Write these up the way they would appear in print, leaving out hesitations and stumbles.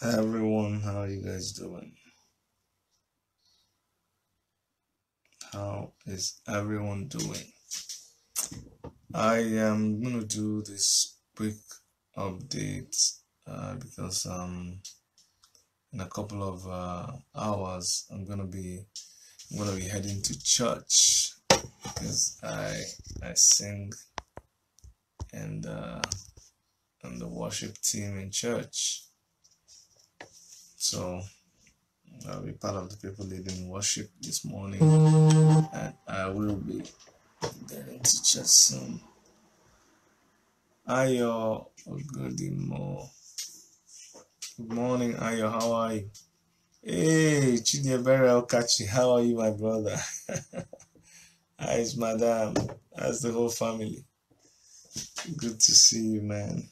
Everyone, how are you guys doing? How is everyone doing? I am gonna do this quick update because in a couple of hours I'm gonna be heading to church because I sing and and the worship team in church. So I'll be part of the people leading worship this morning, and I will be getting to church soon. Ayo, good morning, Ayo. How are you? Hey, Chidiebere Okachi, how are you, my brother? How is Madam? How's the whole family? Good to see you, man.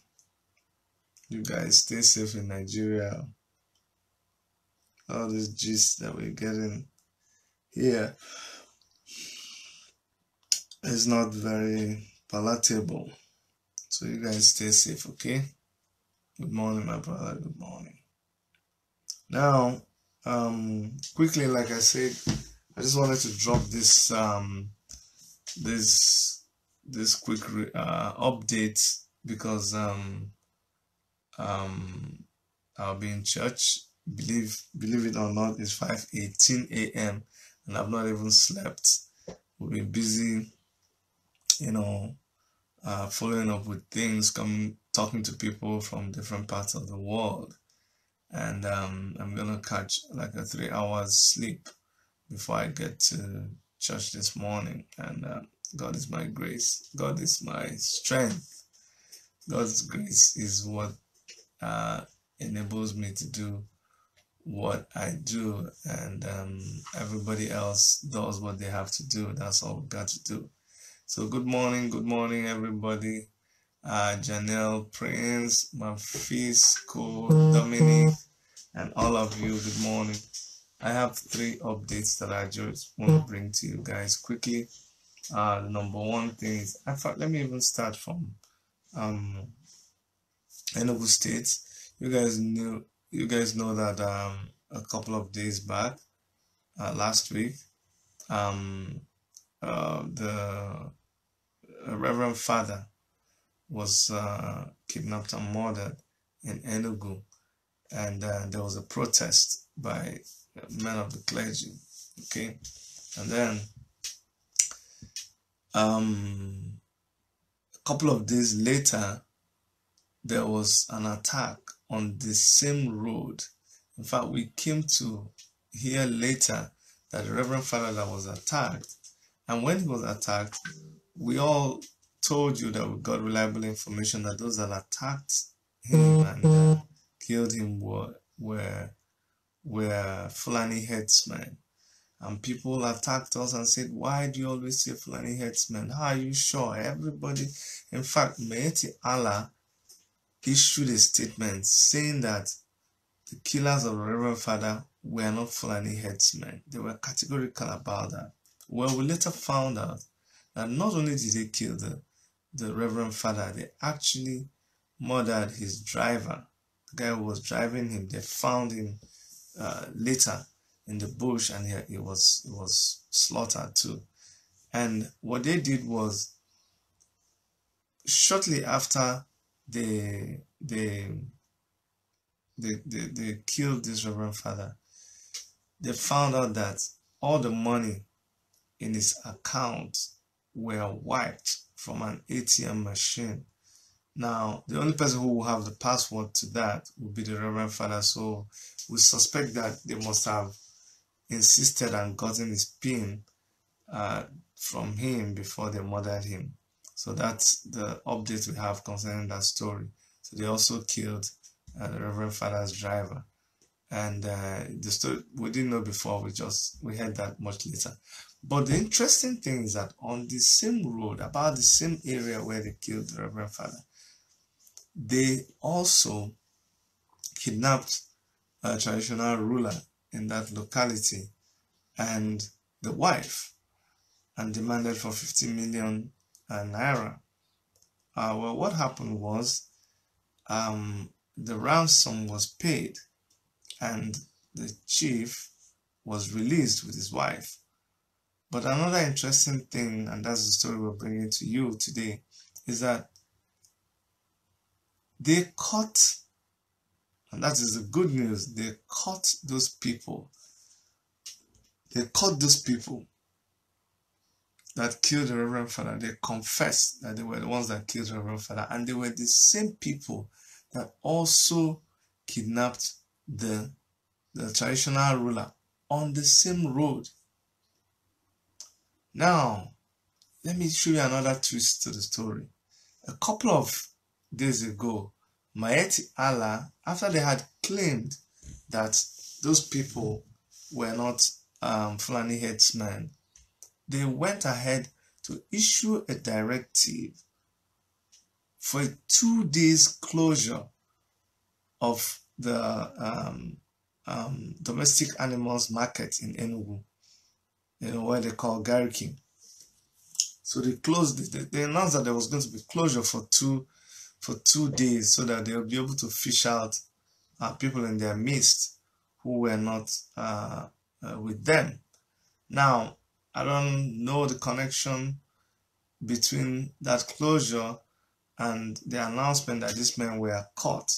You guys stay safe in Nigeria. All this gist that we're getting here is not very palatable. So you guys stay safe, okay? Good morning, my brother. Good morning. Now, quickly, like I said, I just wanted to drop this quick update because I'll be in church. Believe it or not, it's 5:18 a.m. and I've not even slept. We'll be busy, you know, following up with things, talking to people from different parts of the world, and I'm gonna catch like a 3 hours sleep before I get to church this morning. And God is my grace. God is my strength. God's grace is what enables me to do what I do, and everybody else does what they have to do. That's all we got to do. So good morning, everybody. Janelle, Prince, Mafis, Cole, Dominic, and all of you. Good morning. I have 3 updates that I just want to bring to you guys quickly. The number one thing is, in fact, let me even start from Enugu State. You guys know that a couple of days back, last week, the Reverend Father was kidnapped and murdered in Enugu, and there was a protest by men of the clergy. Okay, and then a couple of days later, there was an attack on the same road. In fact, we came to hear later that the Reverend Father that was attacked, and when he was attacked, we all told you that we got reliable information that those that attacked him and killed him were Fulani headsmen. And people attacked us and said, why do you always say Fulani headsmen? How are you sure? Everybody, in fact, Maeti Allah issued a statement saying that the killers of the Reverend Father were not Fulani headsmen. They were categorical about that. Well, we later found out that not only did they kill the Reverend Father, they actually murdered his driver. The guy who was driving him, they found him later in the bush, and he was slaughtered too. And what they did was, shortly after they killed this Reverend Father, they found out that all the money in his account were wiped from an ATM machine. Now, the only person who will have the password to that will be the Reverend Father. So we suspect that they must have insisted and gotten his PIN from him before they murdered him. So that's the update we have concerning that story. So they also killed the Reverend Father's driver. And the story we didn't know before, we heard that much later. But the interesting thing is that on the same road, about the same area where they killed the Reverend Father, they also kidnapped a traditional ruler in that locality and the wife, and demanded for 50 million naira. Well, what happened was the ransom was paid, and the chief was released with his wife. But another interesting thing, and that's the story we're bringing to you today, is that they caught, and that is the good news, they caught those people. They caught those people that killed the Reverend Father. They confessed that they were the ones that killed the Reverend Father, and they were the same people that also kidnapped the traditional ruler on the same road. Now, let me show you another twist to the story. A couple of days ago, Maeti Allah, after they had claimed that those people were not Fulani headsmen, they went ahead to issue a directive for a 2 days closure of the domestic animals market in Enugu, where they call Gariki. So they closed it. They announced that there was going to be closure for two days, so that they'll be able to fish out people in their midst who were not with them. Now, I don't know the connection between that closure and the announcement that these men were caught.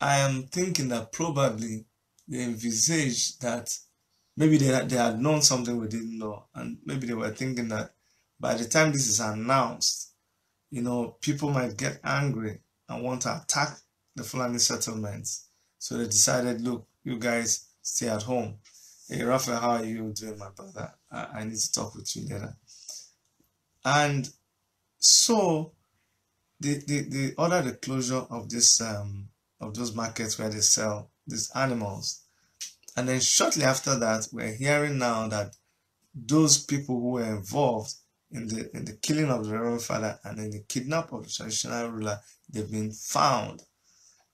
I am thinking that probably they envisaged that maybe they had known something we didn't know, and maybe they were thinking that by the time this is announced, people might get angry and want to attack the Fulani settlements. So they decided, look, you guys stay at home. Hey, Raphael, how are you doing, my brother? I need to talk with you later. And so they ordered the closure of this of those markets where they sell these animals. And then shortly after that, we're hearing now that those people who were involved in the killing of the Reverend Father and in the kidnap of the traditional ruler, they've been found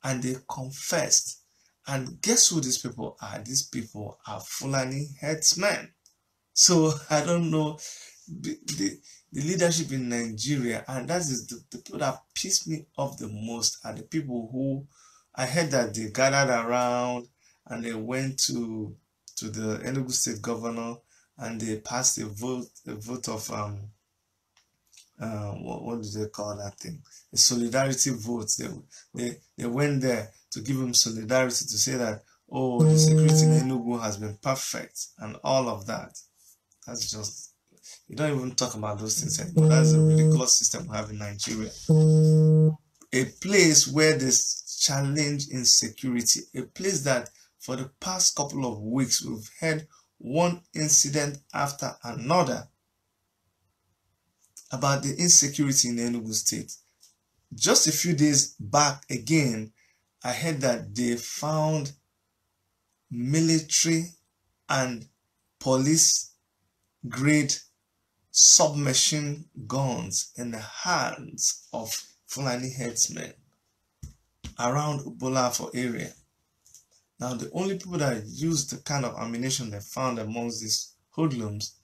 and they confessed. And guess who these people are? These people are Fulani headsmen. So I don't know the leadership in Nigeria, and that is the people that piss me off the most, are the people who I heard that they gathered around and they went to the Enugu State governor and they passed a vote of what do they call that thing? A solidarity vote. They went there to give him solidarity, to say that, oh, the security in Enugu has been perfect and all of that. That's just, you don't even talk about those things anymore. That's a ridiculous system we have in Nigeria. A place where there's challenge in security, a place that for the past couple of weeks we've had one incident after another about the insecurity in Enugu State. Just a few days back again, I heard that they found military and police grade submachine guns in the hands of Fulani headsmen around Ubolafo area. Now, the only people that use the kind of ammunition they found amongst these hoodlums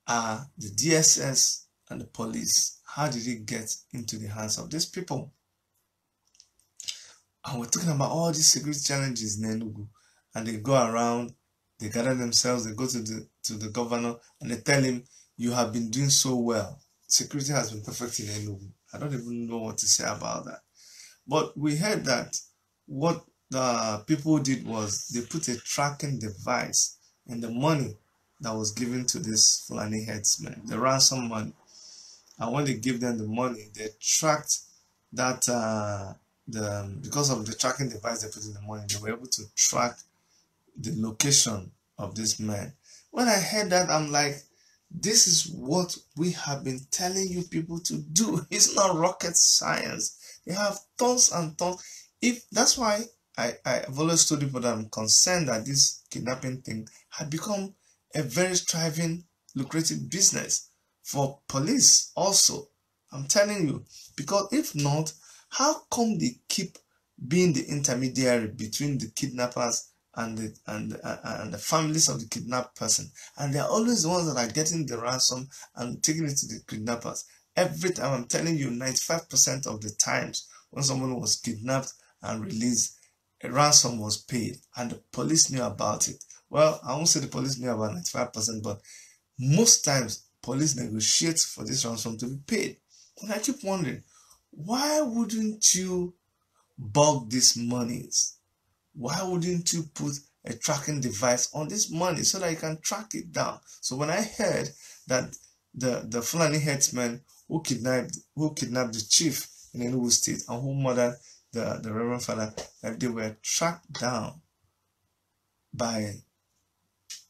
are the DSS and the police. How did it get into the hands of these people? And we're talking about all these security challenges in Enugu, and they go around, they gather themselves, they go to the governor, and they tell him, you have been doing so well. Security has been perfect in Enugu. I don't even know what to say about that. But we heard that what the people did was they put a tracking device in the money that was given to this Fulani headsmen, the ransom money. And when they give them the money, they tracked that, because of the tracking device they put in the money, they were able to track the location of this man. When I heard that, I'm like, this is what we have been telling you people to do. It's not rocket science. They have tons and tons. If that's why I've always told people that I'm concerned that this kidnapping thing had become a very thriving, lucrative business for police also. I'm telling you, because if not, how come they keep being the intermediary between the kidnappers and the families of the kidnapped person, and they're always the ones that are getting the ransom and taking it to the kidnappers? Every time, I'm telling you, 95% of the times when someone was kidnapped and released, a ransom was paid and the police knew about it. Well, I won't say the police knew about 95%, but most times police negotiate for this ransom to be paid. And I keep wondering, why wouldn't you bulk these monies? Why wouldn't you put a tracking device on this money so that you can track it down? So when I heard that the Fulani headsmen who kidnapped the chief in Enugu State and who murdered the Reverend Father, that they were tracked down by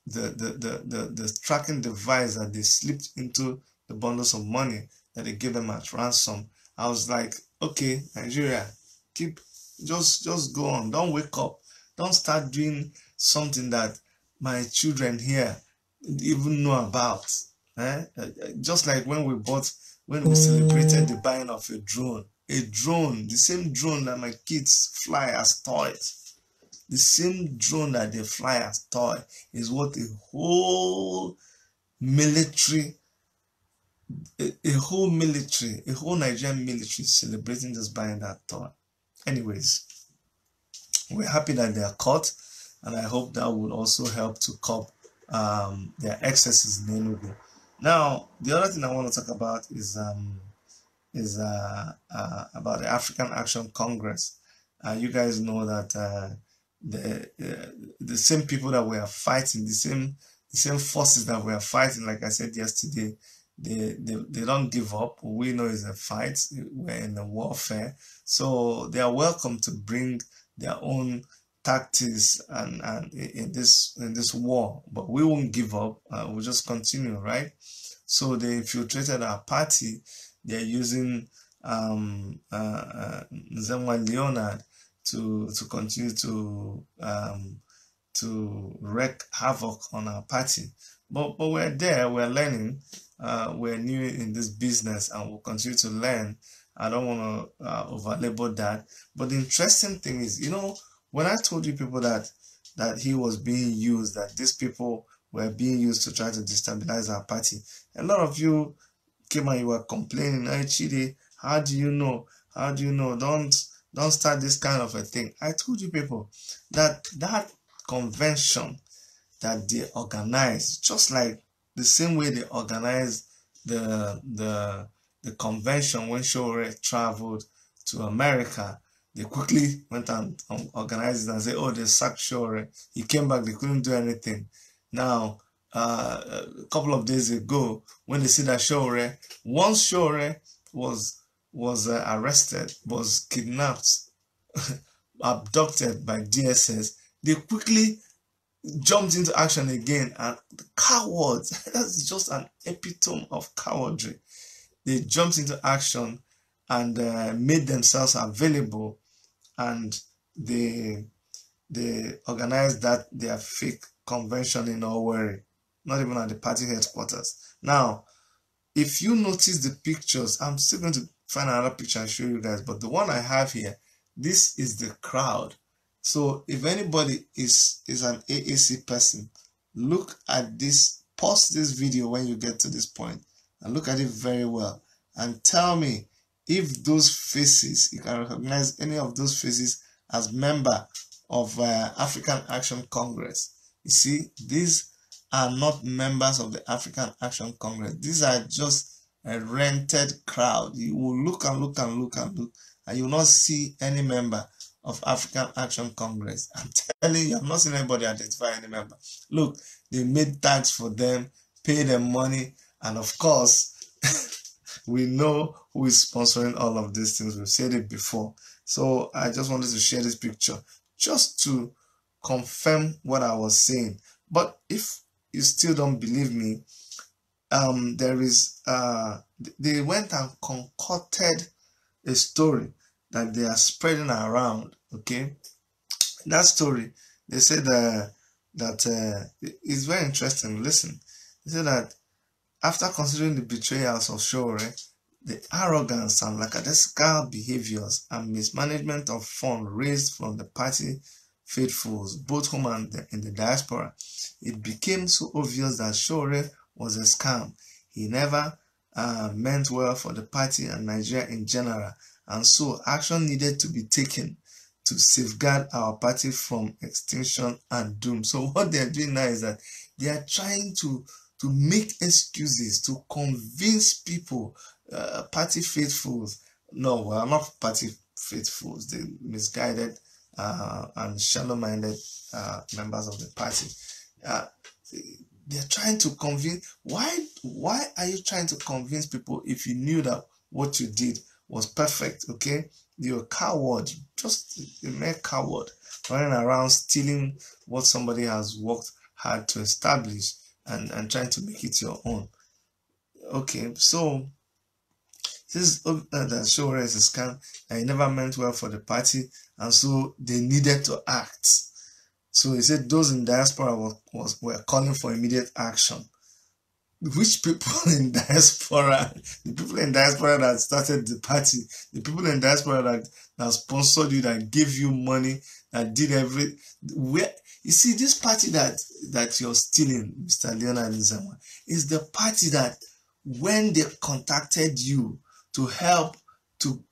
the tracking device that they slipped into the bundles of money that they gave them as ransom, I was like, okay, Nigeria, just go on. Don't wake up. Don't start doing something that my children here even know about. Just like when we celebrated the buying of a drone, the same drone that my kids fly as toys. The same drone that they fly as toy is what a whole military, a whole Nigerian military celebrating just buying that toy. Anyways, we're happy that they are caught, and I hope that will also help to curb their excesses in Enugu. Now, the other thing I want to talk about is about the African Action Congress. You guys know that the same people that we are fighting, the same forces that we are fighting, like I said yesterday, they don't give up. We know it's a fight. We're in a warfare, so they are welcome to bring their own tactics and in this war, but we won't give up. We'll just continue, right? So they infiltrated our party. They're using Nzemwa Leonard to continue to wreak havoc on our party. But we're there, we're learning, we're new in this business, and we'll continue to learn. I don't want to overlabel that. But the interesting thing is, when I told you people that he was being used, that these people were being used to try to destabilize our party, a lot of you came and you were complaining, "Hey, Chidi, how do you know? How do you know? Don't start this kind of a thing." I told you people that convention that they organized, just like the same way they organized the convention when Sowore traveled to America, they quickly went and organized it and said, "Oh, they sacked Sowore." He came back, they couldn't do anything. Now, a couple of days ago, when they see that once Sowore was arrested, was kidnapped, abducted by DSS, they quickly jumped into action again. And the cowards, that's just an epitome of cowardry. They jumped into action and made themselves available, and they organized their fake convention in Sowore, not even at the party headquarters. Now, if you notice the pictures, I'm still going to find another picture and show you guys, but the one I have here, this is the crowd. So if anybody is an AAC person, look at this, pause this video when you get to this point and look at it very well and tell me if those faces, you can recognize any of those faces as member of African Action Congress. You see, these are not members of the African Action Congress. These are just a rented crowd. You will look and look and look and look, and you will not see any member of African Action Congress. I'm telling you, I've not seen anybody identify any member. Look, they made tags for them, pay them money, and of course, we know who is sponsoring all of these things. We've said it before. So I just wanted to share this picture just to confirm what I was saying. But if you still don't believe me, they went and concocted a story that they are spreading around. Okay, that story, they said that it's very interesting. Listen, they said that after considering the betrayals of Sowore, the arrogance and lackadaisical behaviors and mismanagement of funds raised from the party faithfuls, both home and in the diaspora, it became so obvious that Sowore was a scam. He never meant well for the party and Nigeria in general, and so action needed to be taken. to safeguard our party from extinction and doom. So what they are doing now is that they are trying to make excuses to convince people, party faithfuls. No, we are not party faithfuls. The misguided and shallow-minded members of the party. They're trying to convince. Why are you trying to convince people if you knew that what you did was perfect? Okay, you're a coward, just a mere coward, running around stealing what somebody has worked hard to establish and trying to make it your own. Okay, so this that Sowore is a scam, and it never meant well for the party, and so they needed to act. So he said those in diaspora were calling for immediate action. Which people in diaspora? The people in diaspora that started the party, the people in diaspora that sponsored you, that gave you money, that did where you see this party that you're stealing, Mr. Leonard Nzama, is the party that when they contacted you to help to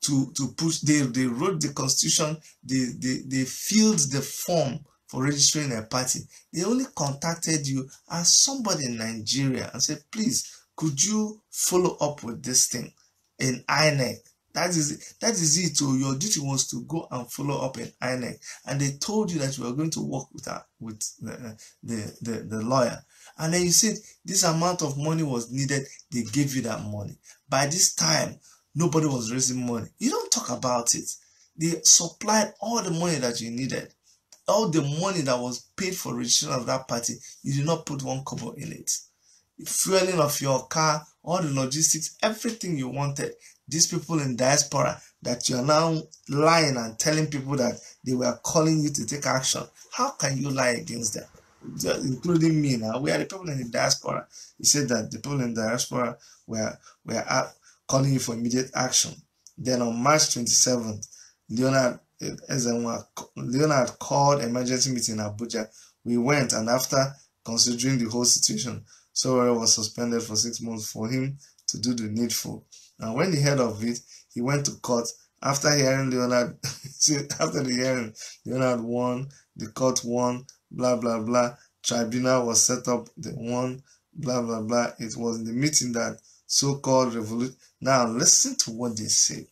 push, they wrote the constitution, they filled the form for registering a party. They only contacted you as somebody in Nigeria and said, please, could you follow up with this thing in INEC? That is it. So your duty was to go and follow up in INEC. And they told you that you were going to work with the lawyer. And then you said this amount of money was needed. They gave you that money. By this time, nobody was raising money. You don't talk about it. They supplied all the money that you needed. All the money that was paid for registration of that party, you did not put one kobo in it. Fueling of your car, all the logistics, everything you wanted. These people in diaspora that you are now lying and telling people that they were calling you to take action. How can you lie against them? Including me now. We are the people in the diaspora. He said that the people in the diaspora were calling you for immediate action. Then on March 27th, Leonard called emergency meeting in Abuja. We went, and after considering the whole situation, Sowore was suspended for 6 months for him to do the needful. And when he heard of it, he went to court. After hearing Leonard, after the hearing, Leonard won, the court won, blah, blah, blah. Tribunal was set up, they won, blah, blah, blah. It was in the meeting that so-called revolution. Now, listen to what they say.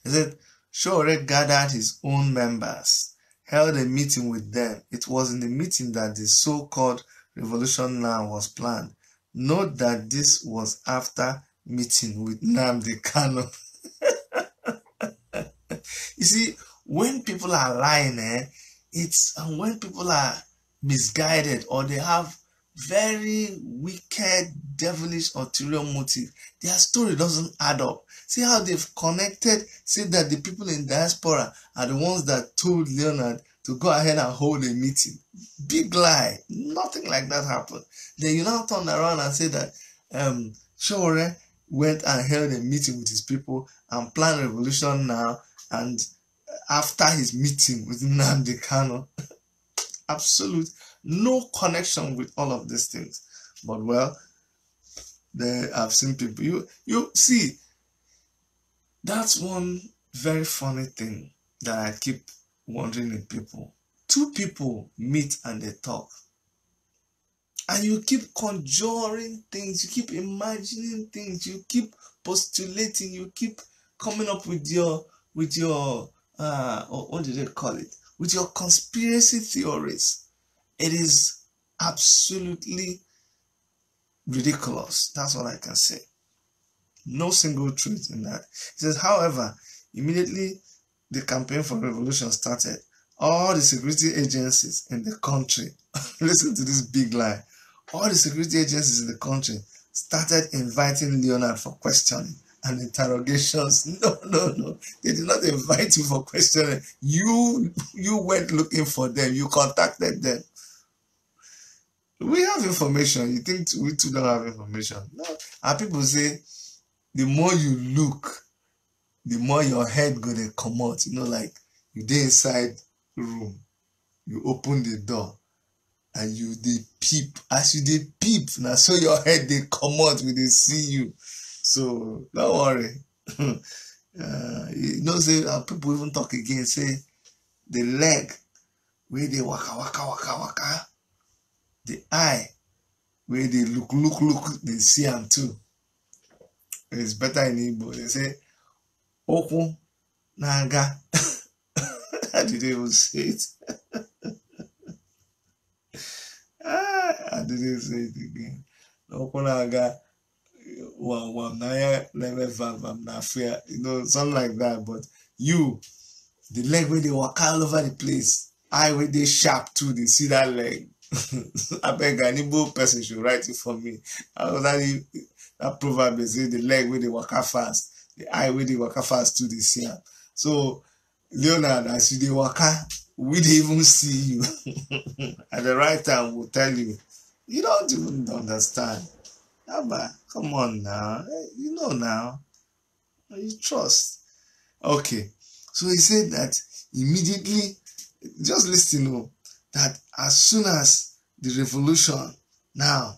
He said, Sowore gathered his own members, held a meeting with them. It was in the meeting that the so-called revolution now was planned. Note that this was after meeting with Nnamdi Kanu. You see, when people are lying, and when people are misguided or they have very wicked, devilish, ulterior motive, their story doesn't add up. See how they've connected, say that the people in diaspora are the ones that told Leonard to go ahead and hold a meeting. Big lie. Nothing like that happened. Then you now turn around and say that Sowore went and held a meeting with his people and planned revolution now, and after his meeting with Nnamdi Kanu. Absolute no connection with all of these things. But well, I've seen people. You see, that's one very funny thing that I keep wondering in people. Two people meet and they talk, and you keep conjuring things, you keep imagining things, you keep postulating, you keep coming up with your what do they call it? With your conspiracy theories. It is absolutely ridiculous. That's all I can say. No single truth in that. He says, however, immediately the campaign for revolution started, all the security agencies in the country, listen to this big lie, all the security agencies in the country started inviting Leonard for questioning and interrogations. No. They did not invite you for questioning. You went looking for them. You contacted them. We have information. You think we too don't have information? No. And people say, the more you look, the more your head go to come out. You know, like you dey inside the room, you open the door, and you dey peep. As you dey peep, now so your head they come out when they see you. So don't worry. You know, say people even talk again, say the leg where they waka waka waka waka, the eye where they look, they see them too. It's better in Igbo. They say Oku Naga. How did they even say it? I didn't say it again. Oku Naga. Wam Naya level vam na fear. You know, something like that. But you, the leg where they walk all over the place. Eye where they sharp too, they see that leg. I beg an Igbo person should write it for me. That proverb is say the leg where they walk fast, the eye where they walk fast too, they see am. So Leonard, as you dey waka, we dey even see you. At the right time, we'll tell you. You don't even understand. Abba, come on now. You know now. You trust. Okay. So he said that immediately, just listen, that as soon as the revolution, now,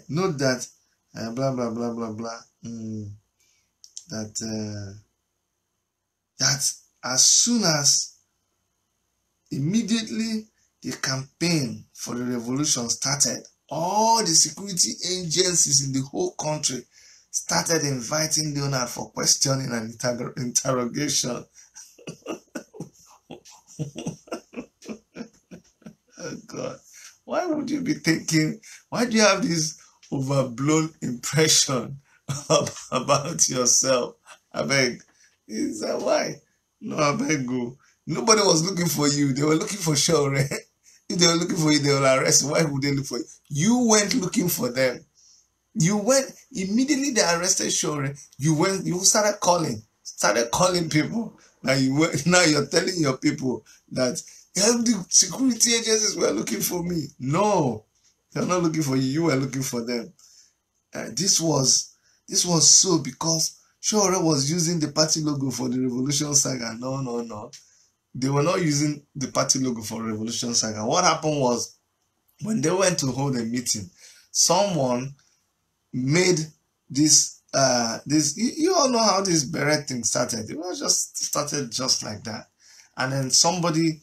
note that, blah, blah, blah, blah, blah, that as soon as immediately the campaign for the revolution started, all the security agencies in the whole country started inviting Leonard for questioning and interrogation. Oh God, why would you be thinking, why do you have this overblown impression about yourself? I beg. Is that why? No, I beg go. Nobody was looking for you. They were looking for Sowore. If they were looking for you, they will arrest you. Why would they look for you? You went looking for them. You went, immediately they arrested Sowore. You started calling people. Now you're telling your people that the security agencies were looking for me. No, they're not looking for you. You were looking for them. This was so because Sowore was using the party logo for the Revolution Saga. No. They were not using the party logo for Revolution Saga. What happened was, when they went to hold a meeting, someone made this, you all know how this beret thing started. It was started just like that. And then somebody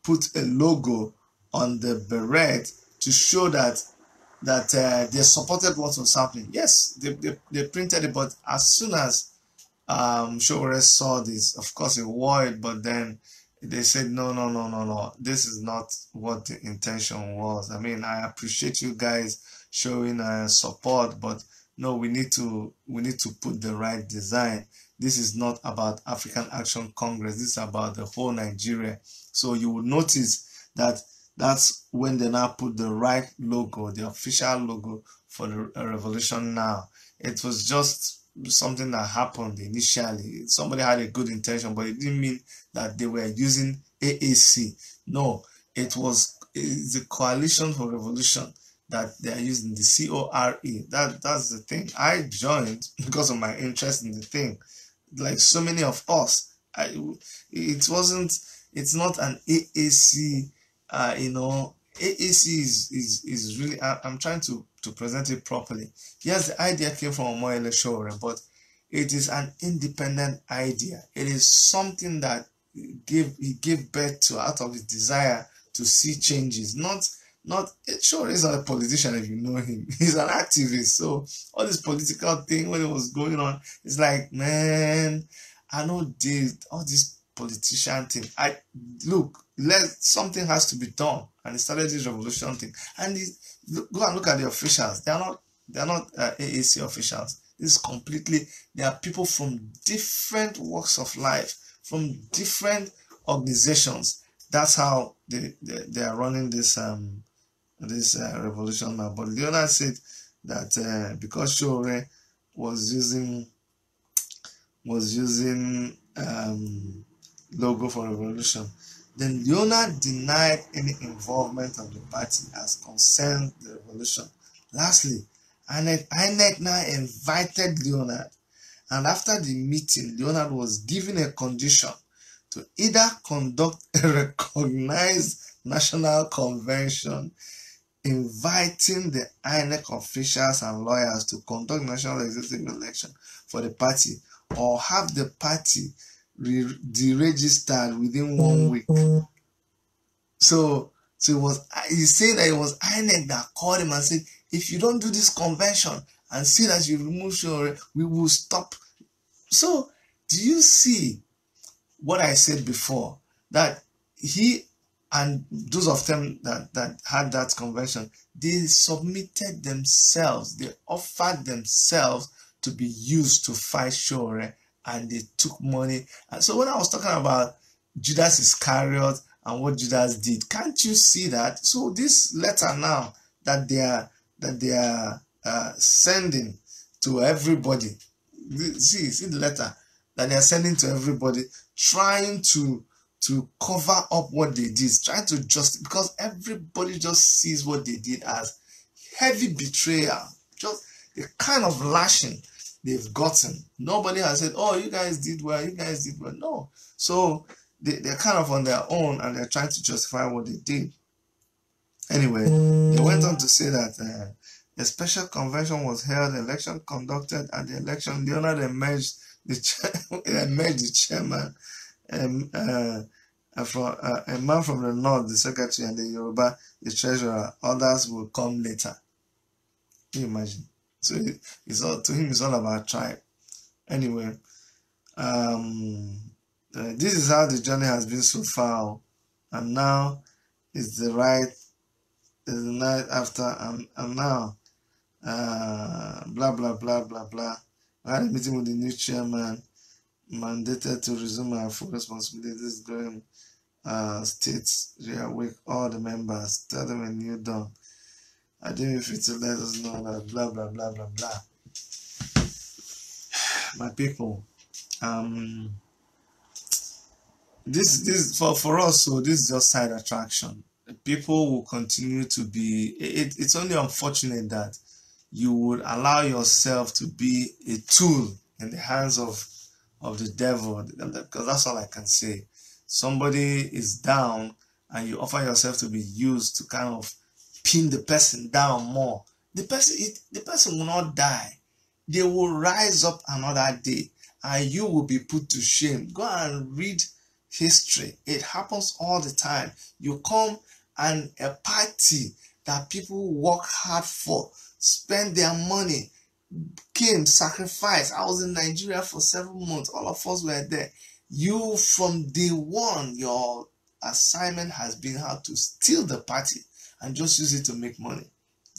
put a logo on the beret to show that they supported what was happening. Yes, they printed it, but as soon as Sowore saw this, of course he wore it, but then they said no, this is not what the intention was. I mean, I appreciate you guys showing support, but no, we need to put the right design. This is not about African Action Congress. This is about the whole Nigeria. So you will notice that that's when they now put the right logo, the official logo for the revolution now. It was just something that happened initially. Somebody had a good intention, but it didn't mean that they were using AAC. No, it's the Coalition for Revolution that they are using, the CORE. That's the thing. I joined because of my interest in the thing. Like so many of us, it's not an AAC. AAC is really, I'm trying to present it properly. Yes, the idea came from Omoyele Sowore, but it is an independent idea. It is something that he gave birth to out of his desire to see changes. Sowore is not a politician if you know him. He's an activist. So all this political thing, when it was going on, it's like, man, I know all this politician thing. Something has to be done, and he started this revolution thing. And go and look at the officials. They are not AAC officials. This is completely. They are people from different walks of life, from different organizations. That's how they are running this revolution now. But Leonard said that because Sowore was using logo for revolution, then Leonard denied any involvement of the party as concerned the revolution. Lastly, INEC now invited Leonard, and after the meeting, Leonard was given a condition to either conduct a recognized national convention inviting the INEC officials and lawyers to conduct national executive election for the party, or have the party deregistered within 1 week. So he's saying that it was INEC that called him and said, if you don't do this convention and see that you remove Sowore, we will stop. So do you see what I said before, that he and those of them that had that convention, they submitted themselves, they offered themselves to be used to fight Sowore, and they took money. And so when I was talking about Judas Iscariot and what Judas did, can't you see that? So this letter now that they are sending to everybody, see the letter that they are sending to everybody, trying to cover up what they did, trying to because everybody just sees what they did as heavy betrayal, just the kind of lashing they've gotten. Nobody has said, oh, you guys did well, you guys did well. No. So they're kind of on their own, and they're trying to justify what they did. Anyway, they went on to say that a special convention was held, election conducted. At the election, the owner emerged the chairman, a man from the north, the secretary, and the Yoruba, the treasurer. Others will come later. Can you imagine? So to him, it's all about tribe. Anyway, this is how the journey has been so far, and now it's the night after, and now blah blah blah blah blah. I had a meeting with the new chairman, mandated to resume our full responsibilities during states reawake all the members, tell them a new dawn. I didn't fit to let us know that blah blah blah blah blah. My people, this for us, so this is just side attraction. People will continue to be, it's only unfortunate that you would allow yourself to be a tool in the hands of the devil, because that's all I can say. Somebody is down and you offer yourself to be used to kind of pin the person down more. The person will not die. They will rise up another day and you will be put to shame. Go and read history. It happens all the time. You come and a party that people work hard for, spend their money, came, sacrificed. I was in Nigeria for 7 months. All of us were there. You, from day one, your assignment has been how to steal the party and just use it to make money.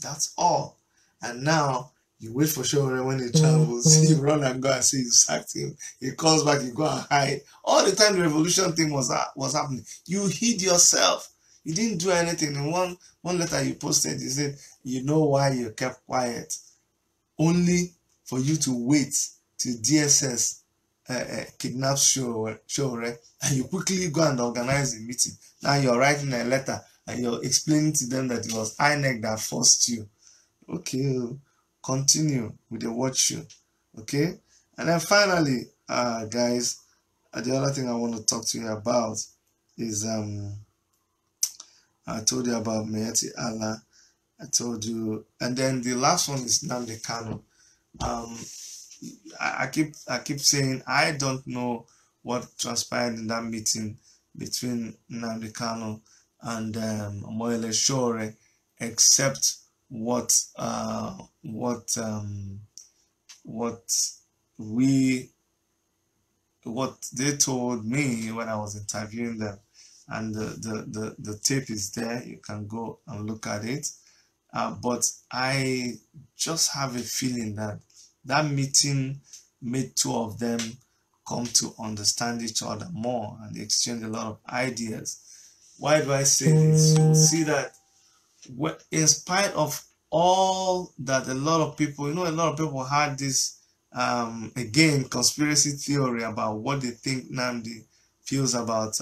That's all. And now you wait for Sowore when he travels, you run and go and see you sacked him. He comes back, you go and hide. All the time the revolution thing was happening, you hid yourself. You didn't do anything. In one letter you posted, you said, you know why you kept quiet? Only for you to wait till DSS kidnaps Sowore, and you quickly go and organize a meeting. Now you're writing a letter and you're explaining to them that it was INEC that forced you. Okay, continue with the watch you. Okay, and then finally, guys, the other thing I want to talk to you about is I told you about Mayeti Allah. I told you, and then the last one is Nnamdi Kanu. I keep saying I don't know what transpired in that meeting between Nnamdi Kanu and Moyele Sowore, except what they told me when I was interviewing them, and the tape is there. You can go and look at it. But I just have a feeling that meeting made two of them come to understand each other more and exchange a lot of ideas. Why do I say this? You will see that in spite of all that, a lot of people had this again conspiracy theory about what they think Nnamdi feels about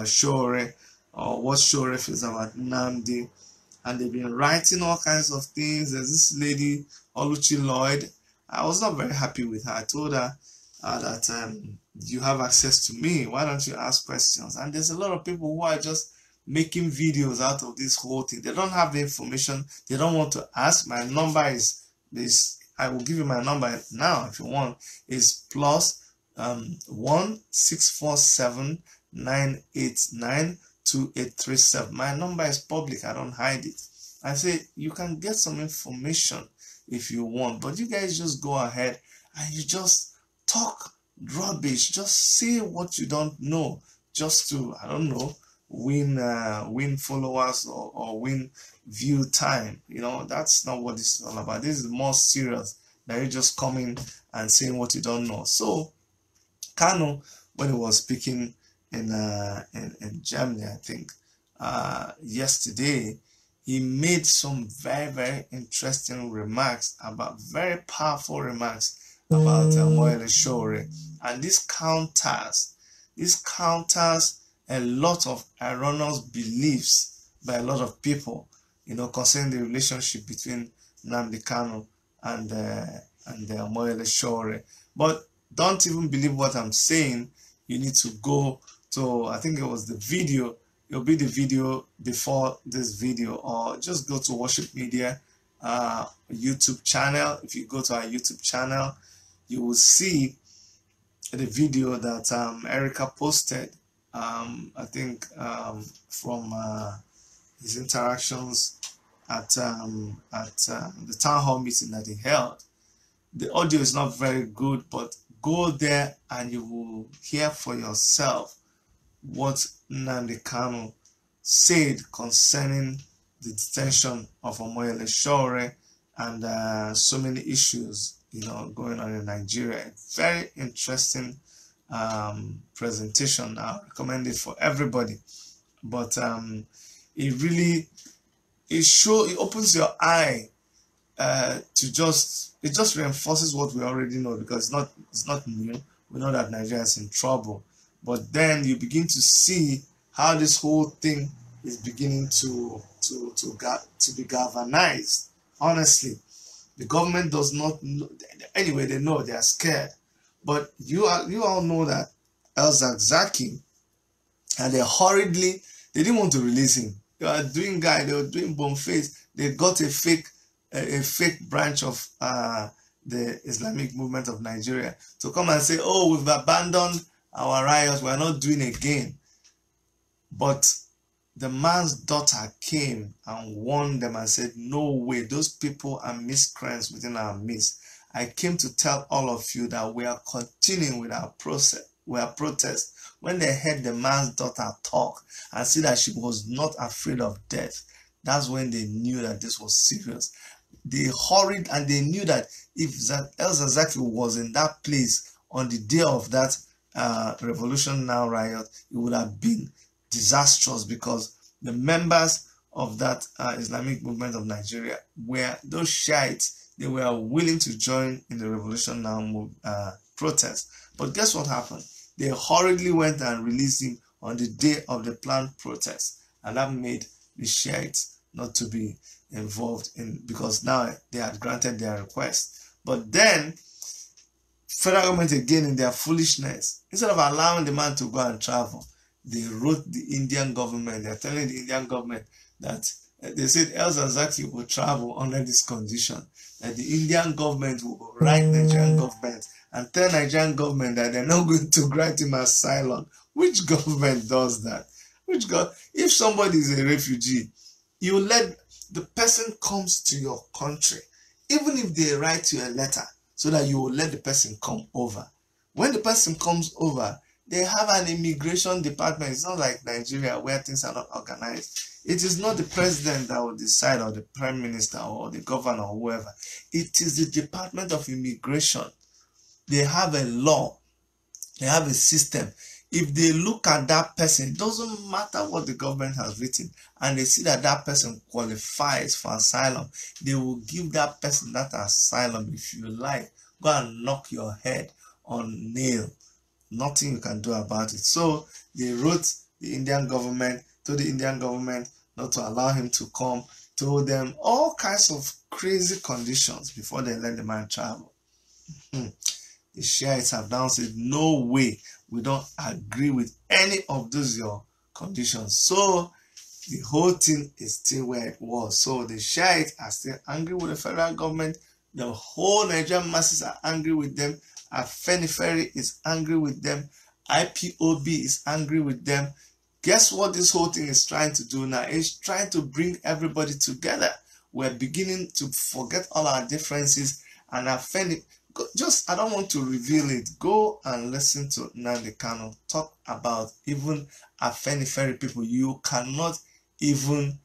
Sowore, or what Sowore feels about Nnamdi. And they've been writing all kinds of things. There's this lady, Oluchi Lloyd. I was not very happy with her. I told her that you have access to me. Why don't you ask questions? And there's a lot of people who are just making videos out of this whole thing. They don't have the information. They don't want to ask. My number is I will give you my number now if you want. Is plus 1-647-989-2837. My number is public. I don't hide it. I say you can get some information if you want, but you guys just go ahead and you just talk rubbish. Just say what you don't know, just to, I don't know, win followers or win view time. You know, that's not what this is all about. This is more serious than you just coming and saying what you don't know. So Kanu, when he was speaking in Germany, I think yesterday, he made some very, very interesting remarks, about very powerful remarks about Sowore, and this counters a lot of erroneous beliefs by a lot of people, you know, concerning the relationship between Nnamdi Kanu and Sowore. But don't even believe what I'm saying. You need to go to, I think it was the video, it'll be the video before this video, or just go to Worship Media YouTube channel. If you go to our YouTube channel, you will see the video that Erica posted, I think from his interactions at the town hall meeting that he held. The audio is not very good, but go there and you will hear for yourself what Nnamdi Kanu said concerning the detention of Sowore and so many issues, you know, going on in Nigeria. Very interesting presentation. I recommend it for everybody. But it really it opens your eye to just, it just reinforces what we already know, because it's not new. We know that Nigeria is in trouble, but then you begin to see how this whole thing is beginning to be galvanized. Honestly, the government does not know. Anyway, they know, they are scared, but you all know that El Zakzaky, and they didn't want to release him. They were doing Boniface. They got a fake branch of the Islamic movement of Nigeria to come and say, oh, we've abandoned our riots, we're not doing again. But the man's daughter came and warned them and said, no way, those people are miscreants within our midst. I came to tell all of you that we are continuing with our protest. When they heard the man's daughter talk and see that she was not afraid of death, that's when they knew that this was serious. They hurried, and they knew that if El Zakzaky was in that place on the day of that Revolution Now riot, it would have been disastrous, because the members of that Islamic movement of Nigeria were those Shiites. They were willing to join in the Revolution Now protest. But guess what happened? They hurriedly went and released him on the day of the planned protest, and that made the Shiites not to be involved in, because now they had granted their request. But then federal government, again in their foolishness, instead of allowing the man to go and travel, they wrote the Indian government. They're telling the Indian government that they said El Zakzaky will travel under this condition, that the Indian government will write Nigerian government and tell Nigerian government that they're not going to grant him asylum. Which government does that? If somebody is a refugee, you let the person comes to your country, even if they write you a letter, so that you will let the person come over. When the person comes over, they have an immigration department. It's not like Nigeria where things are not organized. It is not the president that will decide, or the prime minister, or the governor, or whoever. It is the Department of Immigration. They have a law. They have a system. If they look at that person, it doesn't matter what the government has written, and they see that that person qualifies for asylum, they will give that person that asylum. If you like, go and knock your head on nail. Nothing you can do about it. So they wrote the Indian government, told the Indian government not to allow him to come, told them all kinds of crazy conditions before they let the man travel. The Shiites have now said, no way, we don't agree with any of those your conditions. So the whole thing is still where it was. So the Shiites are still angry with the federal government. The whole Nigerian masses are angry with them. Afenifere is angry with them. IPOB is angry with them. Guess what this whole thing is trying to do now? It's trying to bring everybody together. We're beginning to forget all our differences and just, I don't want to reveal it. Go and listen to Nnamdi Kanu talk about even Afenifere people. You cannot even,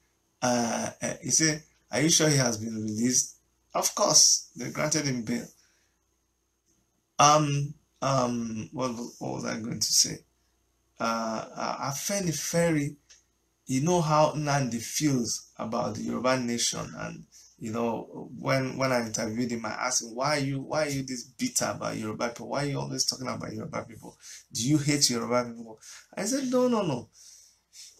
he said, are you sure he has been released? Of course, they granted him bail. What was I going to say? Afenifere, you know how Nnamdi feels about the Yoruba nation, and you know when I interviewed him, I asked him, why are you this bitter about Yoruba people? Why are you always talking about Yoruba people? Do you hate Yoruba people? I said, no.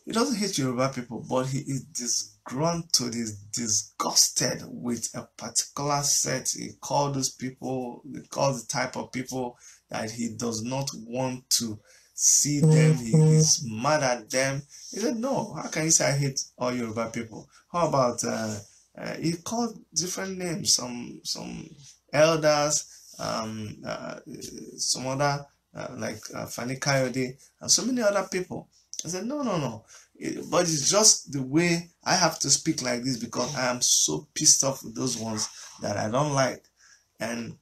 He doesn't hate Yoruba people, but he is disgruntled, he's disgusted with a particular set. He called those people, he calls the type of people that he does not want to see them. He is mad at them. He said, no, how can you say I hate all Yoruba people? How about, he called different names, some elders, some other, like Fani Kayode, and so many other people. I said, no. But it's just the way I have to speak like this because I am so pissed off with those ones that I don't like. And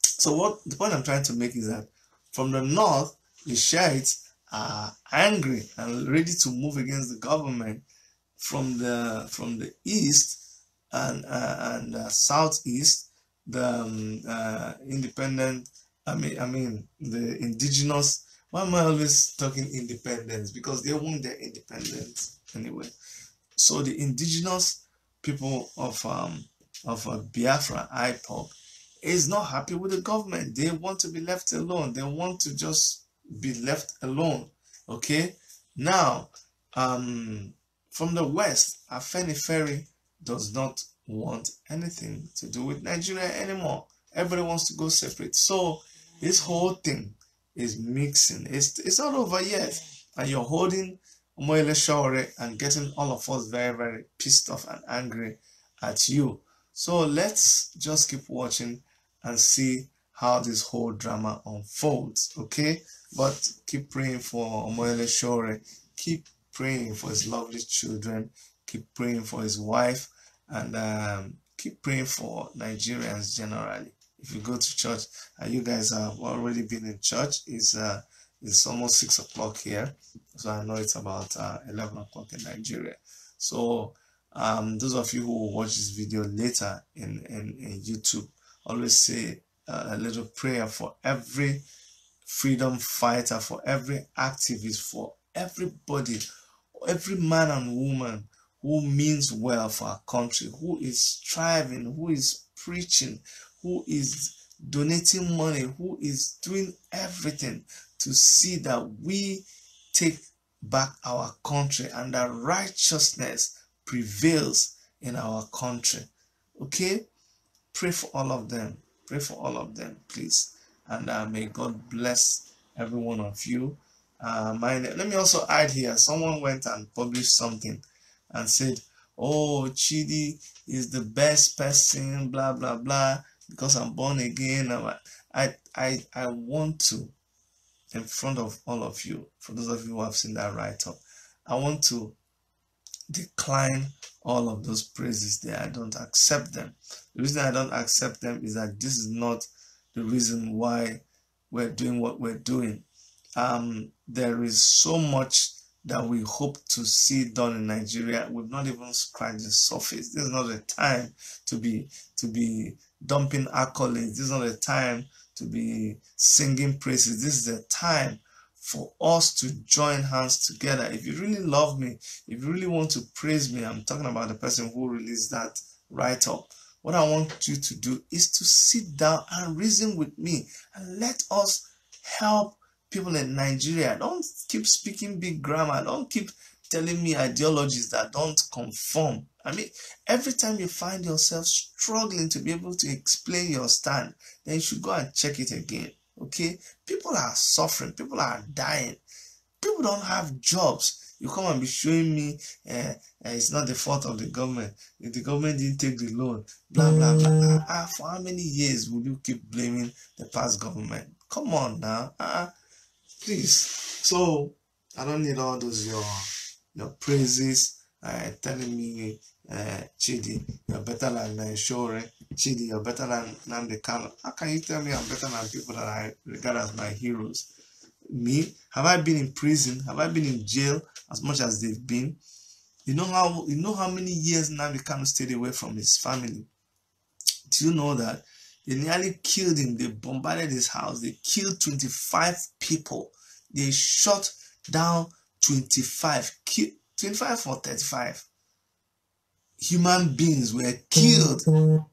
so what the point I'm trying to make is that from the north, the Shiites are angry and ready to move against the government. From the east and southeast, the independent, the indigenous. Why am I always talking independence? Because they want their independence anyway. So the indigenous people of Biafra, IPOB, is not happy with the government. They want to be left alone. They want to just be left alone. Okay. Now, from the west, Afenifere does not want anything to do with Nigeria anymore. Everybody wants to go separate. So this whole thing is mixing. It's not over yet, and you're holding Omoyele Sowore and getting all of us very, very pissed off and angry at you. So let's just keep watching and see how this whole drama unfolds, okay? But keep praying for Omoyele Sowore. Keep praying for his lovely children. Keep praying for his wife, and keep praying for Nigerians generally. If you go to church, and you guys have already been in church, it's almost 6 o'clock here, so I know it's about 11 o'clock in Nigeria. So those of you who will watch this video later in YouTube, always say a little prayer for every freedom fighter, for every activist, for everybody, every man and woman who means well for our country, who is striving, who is preaching, who is donating money, who is doing everything to see that we take back our country and that righteousness prevails in our country. Okay? Pray for all of them. Pray for all of them, please. And may God bless every one of you. Let me also add here, someone went and published something and said, oh, Chidi is the best person, blah, blah, blah, because I'm born again. I want to, in front of all of you, for those of you who have seen that write-up, I want to decline all of those praises there. I don't accept them. The reason I don't accept them is that this is not the reason why we're doing what we're doing. There is so much that we hope to see done in Nigeria. We've not even scratched the surface. This is not a time to be dumping accolades. This is not a time to be singing praises. This is a time for us to join hands together. If you really love me, if you really want to praise me, I'm talking about the person who released that write-up. What I want you to do is to sit down and reason with me and let us help people in Nigeria. Don't keep speaking big grammar. Don't keep telling me ideologies that don't conform. I mean, every time you find yourself struggling to be able to explain your stand, then you should go and check it again. Okay? People are suffering. People are dying. People don't have jobs. You come and be showing me it's not the fault of the government. If the government didn't take the loan, blah, blah, blah. For how many years will you keep blaming the past government? Come on now. Please. So, I don't need all those your praises telling me, Chidi, you're better than Sowore. Chidi, you're better than Nnamdi Kanu. How can you tell me I'm better than people that I regard as my heroes? Me? Have I been in prison? Have I been in jail as much as they've been? You know how many years Nnamdi Kanu stayed away from his family? Do you know that? They nearly killed him. They bombarded his house. They killed 25 people. They shot down 25 or 35 human beings were killed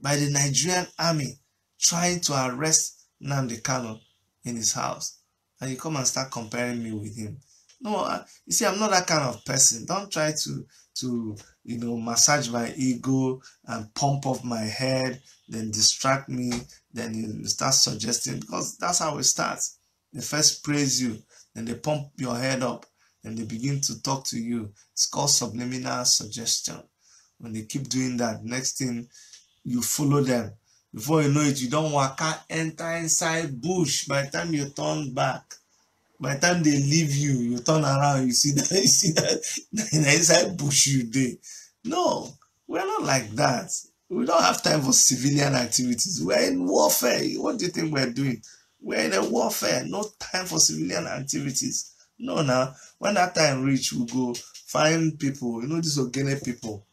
by the Nigerian army trying to arrest Nnamdi Kanu in his house. And you come and start comparing me with him. No, you see, I'm not that kind of person. Don't try to massage my ego and pump up my head, then distract me, then you start suggesting, because that's how it starts. They first praise you, then they pump your head up, then they begin to talk to you. It's called subliminal suggestion. When they keep doing that, next thing, you follow them. Before you know it, you don't waka enter inside bush. By the time you turn back, by the time they leave you, you turn around, you see that inside bush you did. No, we're not like that. We don't have time for civilian activities. We're in warfare. What do you think we're doing? We're in a warfare. No time for civilian activities. No, now, when that time reach, we go find people. You know, these Ogene people.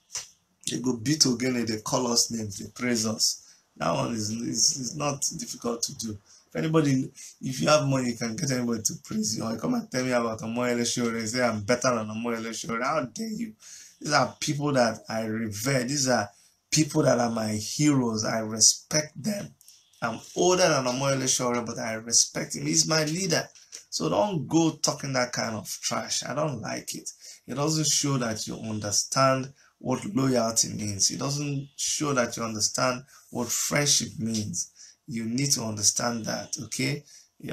They go beat Ogene, they call us names, they praise us. That one is not difficult to do. If you have money, you can get anybody to praise you. Or you come and tell me about Omoyele Sowore and say I'm better than Omoyele Sowore. How dare you? These are people that I revere. These are people that are my heroes. I respect them. I'm older than Omoyele Sowore, but I respect him. He's my leader. So don't go talking that kind of trash. I don't like it. It doesn't show that you understand what loyalty means. It doesn't show that you understand what friendship means. You need to understand that, okay? Do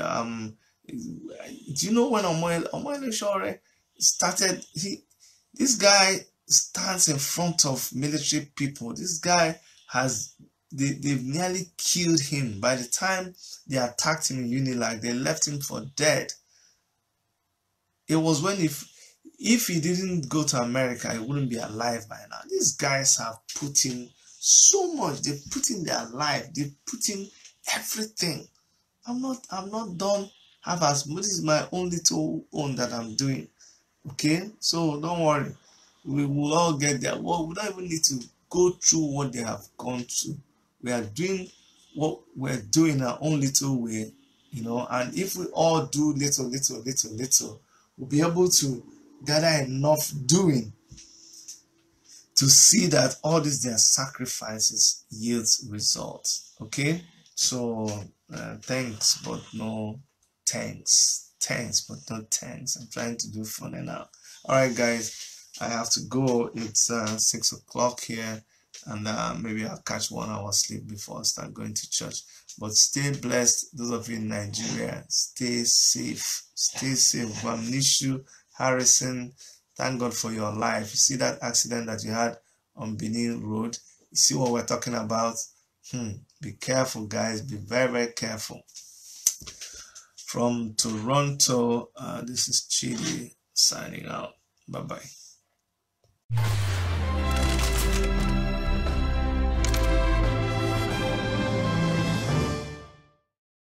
you know when Omoyele Sowore started? This guy stands in front of military people. This guy they've nearly killed him. By the time they attacked him in Unilag, they left him for dead. It was when if he didn't go to America, he wouldn't be alive by now. These guys have put in so much. They put in their life. They put in everything. I'm not done half as much. This is my own little own that I'm doing. Okay? So don't worry. We will all get there. Well, we don't even need to go through what they have gone through. We are doing what we're doing our own little way, and if we all do little, we'll be able to gather enough doing to see that all these their sacrifices yields results. Okay, so thanks but no thanks. Thanks but no thanks. I'm trying to do funny now. All right, guys, I have to go. It's 6 o'clock here, and maybe I'll catch 1 hour sleep before I start going to church. But stay blessed, those of you in Nigeria. Stay safe. Stay safe. Gwamnishu, Harrison, thank God for your life. You see that accident that you had on Benin Road? You see what we're talking about? Be careful, guys. Be very, very careful. From Toronto, this is Chidi signing out. Bye-bye.